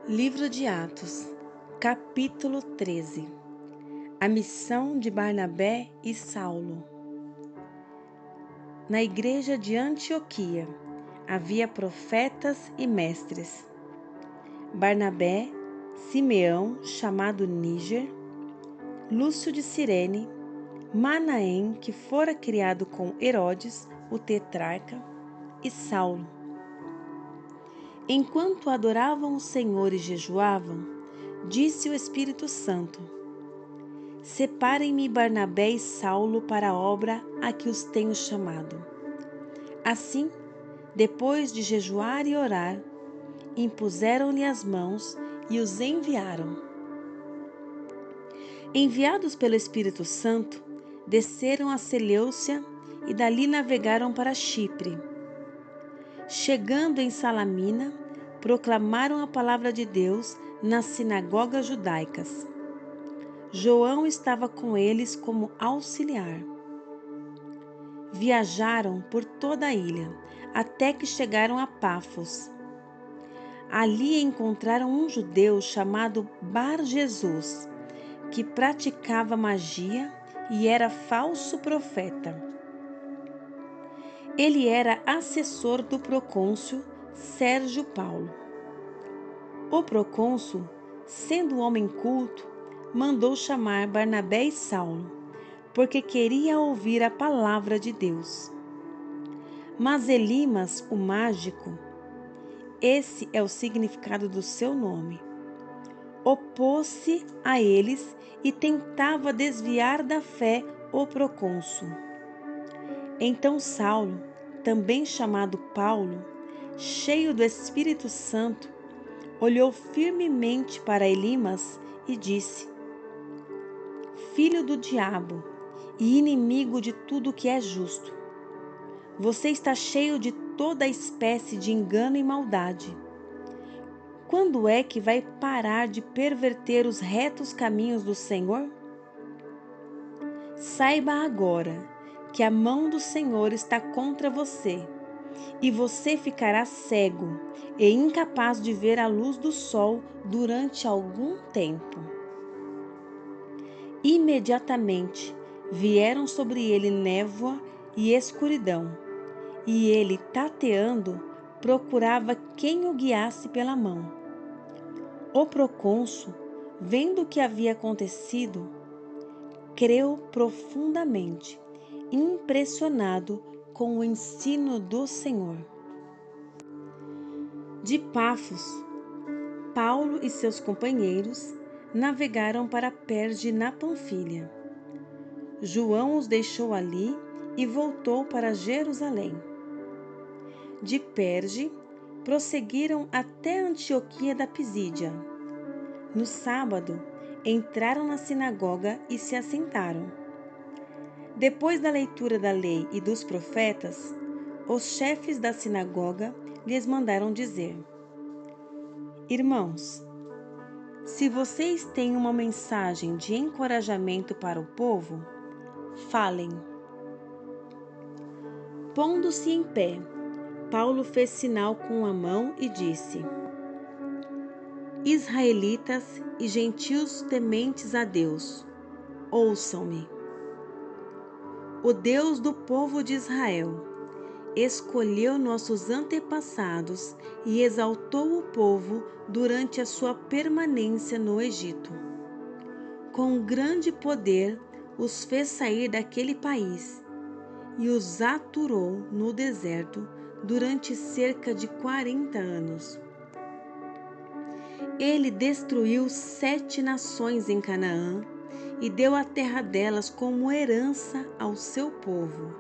Livro de Atos, capítulo 13. A missão de Barnabé e Saulo. Na igreja de Antioquia havia profetas e mestres. Barnabé, Simeão, chamado Níger, Lúcio de Cirene, Manaém, que fora criado com Herodes, o tetrarca, e Saulo. Enquanto adoravam o Senhor e jejuavam, disse o Espírito Santo: Separem-me Barnabé e Saulo para a obra a que os tenho chamado. Assim, depois de jejuar e orar, impuseram-lhe as mãos e os enviaram. Enviados pelo Espírito Santo, desceram a Seleucia e dali navegaram para Chipre. Chegando em Salamina, proclamaram a palavra de Deus nas sinagogas judaicas. João estava com eles como auxiliar. Viajaram por toda a ilha, até que chegaram a Pafos. Ali encontraram um judeu chamado Bar-Jesus, que praticava magia e era falso profeta. Ele era assessor do procônsul Sérgio Paulo. O procônsul, sendo um homem culto, mandou chamar Barnabé e Saulo, porque queria ouvir a palavra de Deus. Mas Elimas, o mágico, esse é o significado do seu nome, opôs-se a eles e tentava desviar da fé o procônsul. Então Saulo, também chamado Paulo, cheio do Espírito Santo, olhou firmemente para Elimas e disse: Filho do diabo e inimigo de tudo que é justo, você está cheio de toda espécie de engano e maldade. Quando é que vai parar de perverter os retos caminhos do Senhor? Saiba agora que a mão do Senhor está contra você, e você ficará cego e incapaz de ver a luz do sol durante algum tempo. Imediatamente vieram sobre ele névoa e escuridão, e ele, tateando, procurava quem o guiasse pela mão. O procônsul, vendo o que havia acontecido, creu profundamente, impressionado com o ensino do Senhor. De Pafos, Paulo e seus companheiros navegaram para Perge na Panfilha. João os deixou ali e voltou para Jerusalém. De Perge, prosseguiram até Antioquia da Pisídia. No sábado, entraram na sinagoga e se assentaram. Depois da leitura da lei e dos profetas, os chefes da sinagoga lhes mandaram dizer: Irmãos, se vocês têm uma mensagem de encorajamento para o povo, falem. Pondo-se em pé, Paulo fez sinal com a mão e disse: Israelitas e gentios tementes a Deus, ouçam-me. O Deus do povo de Israel escolheu nossos antepassados e exaltou o povo durante a sua permanência no Egito. Com grande poder os fez sair daquele país e os aturou no deserto durante cerca de 40 anos. Ele destruiu 7 nações em Canaã e deu a terra delas como herança ao seu povo.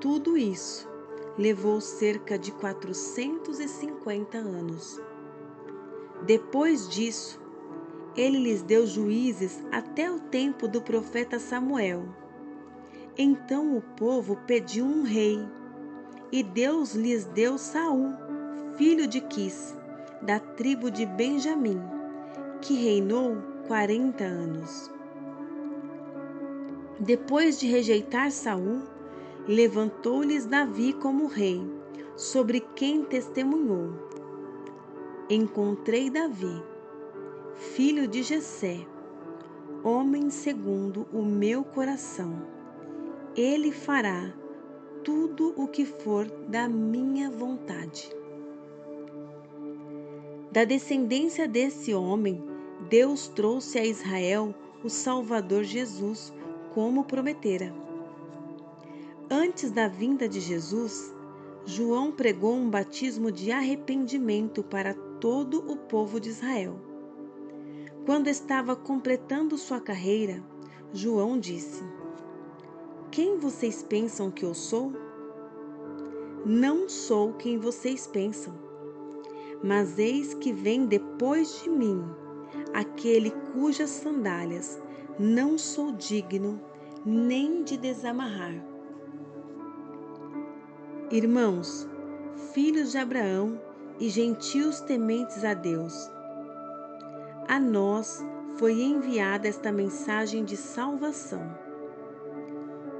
Tudo isso levou cerca de 450 anos. Depois disso, ele lhes deu juízes até o tempo do profeta Samuel. Então o povo pediu um rei, e Deus lhes deu Saul, filho de Quis, da tribo de Benjamim, que reinou 40 anos. Depois de rejeitar Saul, levantou-lhes Davi como rei, sobre quem testemunhou: encontrei Davi, filho de Jessé, homem segundo o meu coração. Ele fará tudo o que for da minha vontade. Da descendência desse homem, Deus trouxe a Israel o Salvador Jesus, como prometera. Antes da vinda de Jesus, João pregou um batismo de arrependimento para todo o povo de Israel. Quando estava completando sua carreira, João disse: "Quem vocês pensam que eu sou? Não sou quem vocês pensam, mas eis que vem depois de mim aquele cujas sandálias não sou digno nem de desamarrar." Irmãos, filhos de Abraão e gentios tementes a Deus, a nós foi enviada esta mensagem de salvação.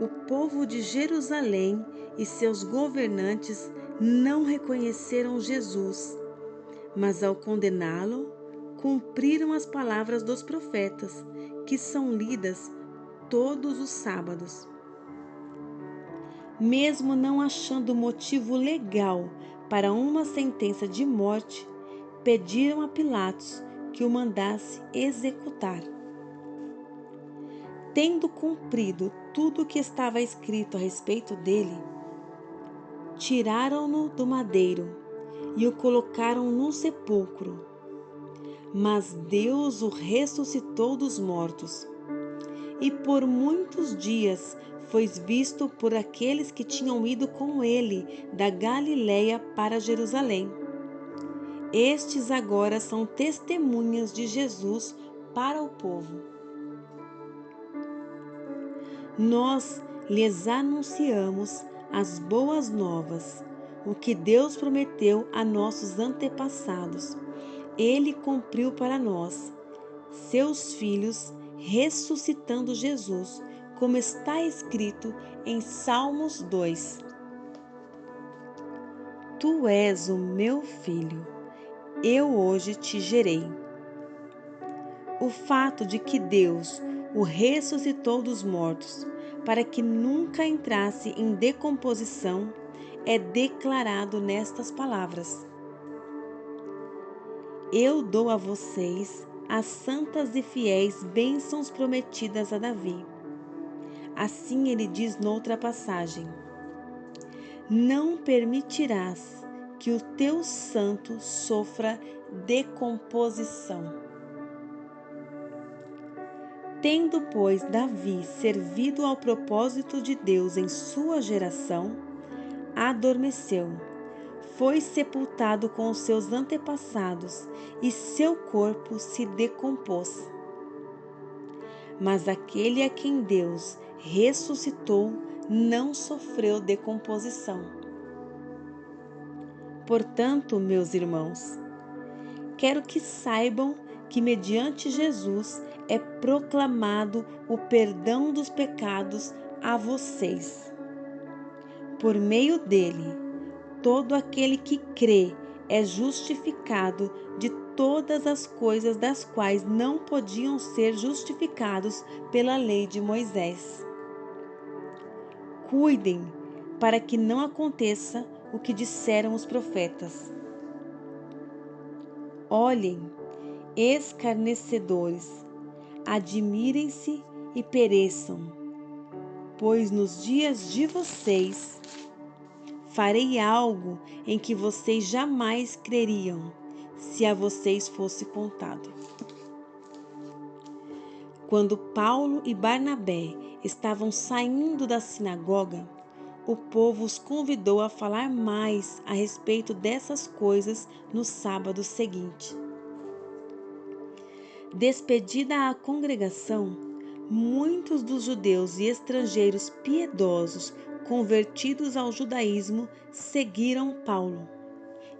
O povo de Jerusalém e seus governantes não reconheceram Jesus, mas ao condená-lo, cumpriram as palavras dos profetas, que são lidas todos os sábados. Mesmo não achando motivo legal para uma sentença de morte, pediram a Pilatos que o mandasse executar. Tendo cumprido tudo o que estava escrito a respeito dele, tiraram-no do madeiro e o colocaram num sepulcro. Mas Deus o ressuscitou dos mortos, e por muitos dias foi visto por aqueles que tinham ido com ele da Galiléia para Jerusalém. Estes agora são testemunhas de Jesus para o povo. Nós lhes anunciamos as boas novas, o que Deus prometeu a nossos antepassados. Ele cumpriu para nós, seus filhos, ressuscitando Jesus, como está escrito em Salmos 2. Tu és o meu filho, eu hoje te gerei. O fato de que Deus o ressuscitou dos mortos, para que nunca entrasse em decomposição, é declarado nestas palavras: Eu dou a vocês as santas e fiéis bênçãos prometidas a Davi. Assim ele diz noutra passagem: Não permitirás que o teu santo sofra decomposição. Tendo, pois, Davi servido ao propósito de Deus em sua geração, adormeceu, foi sepultado com os seus antepassados e seu corpo se decompôs. Mas aquele a quem Deus ressuscitou não sofreu decomposição. Portanto, meus irmãos, quero que saibam que mediante Jesus é proclamado o perdão dos pecados a vocês. Por meio dele, todo aquele que crê é justificado de todas as coisas das quais não podiam ser justificados pela lei de Moisés. Cuidem para que não aconteça o que disseram os profetas. Olhem, escarnecedores, admirem-se e pereçam, pois nos dias de vocês farei algo em que vocês jamais creriam, se a vocês fosse contado. Quando Paulo e Barnabé estavam saindo da sinagoga, o povo os convidou a falar mais a respeito dessas coisas no sábado seguinte. Despedida a congregação, muitos dos judeus e estrangeiros piedosos convertidos ao judaísmo seguiram Paulo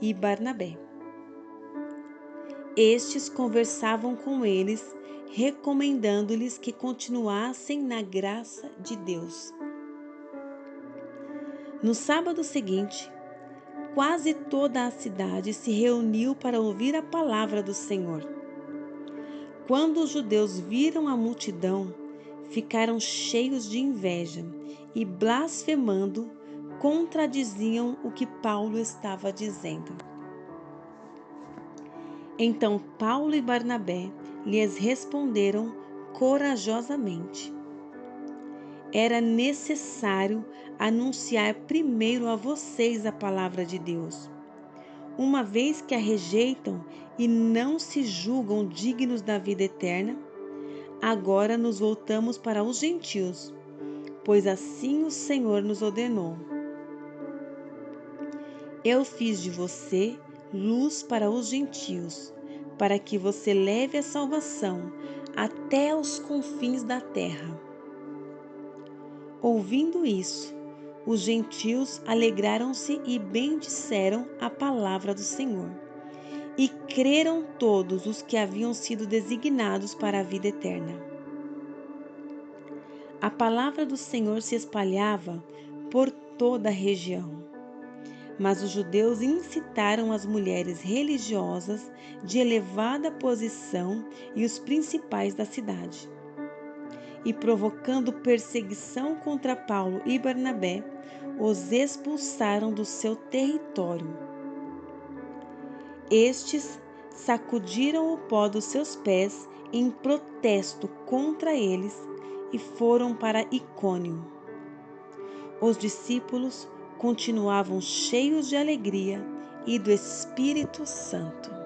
e Barnabé. Estes conversavam com eles, recomendando-lhes que continuassem na graça de Deus. No sábado seguinte, quase toda a cidade se reuniu para ouvir a palavra do Senhor. Quando os judeus viram a multidão, ficaram cheios de inveja e, blasfemando, contradiziam o que Paulo estava dizendo. Então Paulo e Barnabé lhes responderam corajosamente: era necessário anunciar primeiro a vocês a palavra de Deus. Uma vez que a rejeitam e não se julgam dignos da vida eterna, agora nos voltamos para os gentios, pois assim o Senhor nos ordenou. Eu fiz de você luz para os gentios, para que você leve a salvação até os confins da terra. Ouvindo isso, os gentios alegraram-se e bendisseram a palavra do Senhor. E creram todos os que haviam sido designados para a vida eterna. A palavra do Senhor se espalhava por toda a região. Mas os judeus incitaram as mulheres religiosas de elevada posição e os principais da cidade. E provocando perseguição contra Paulo e Barnabé, os expulsaram do seu território. Estes sacudiram o pó dos seus pés em protesto contra eles e foram para Icônio. Os discípulos continuavam cheios de alegria e do Espírito Santo.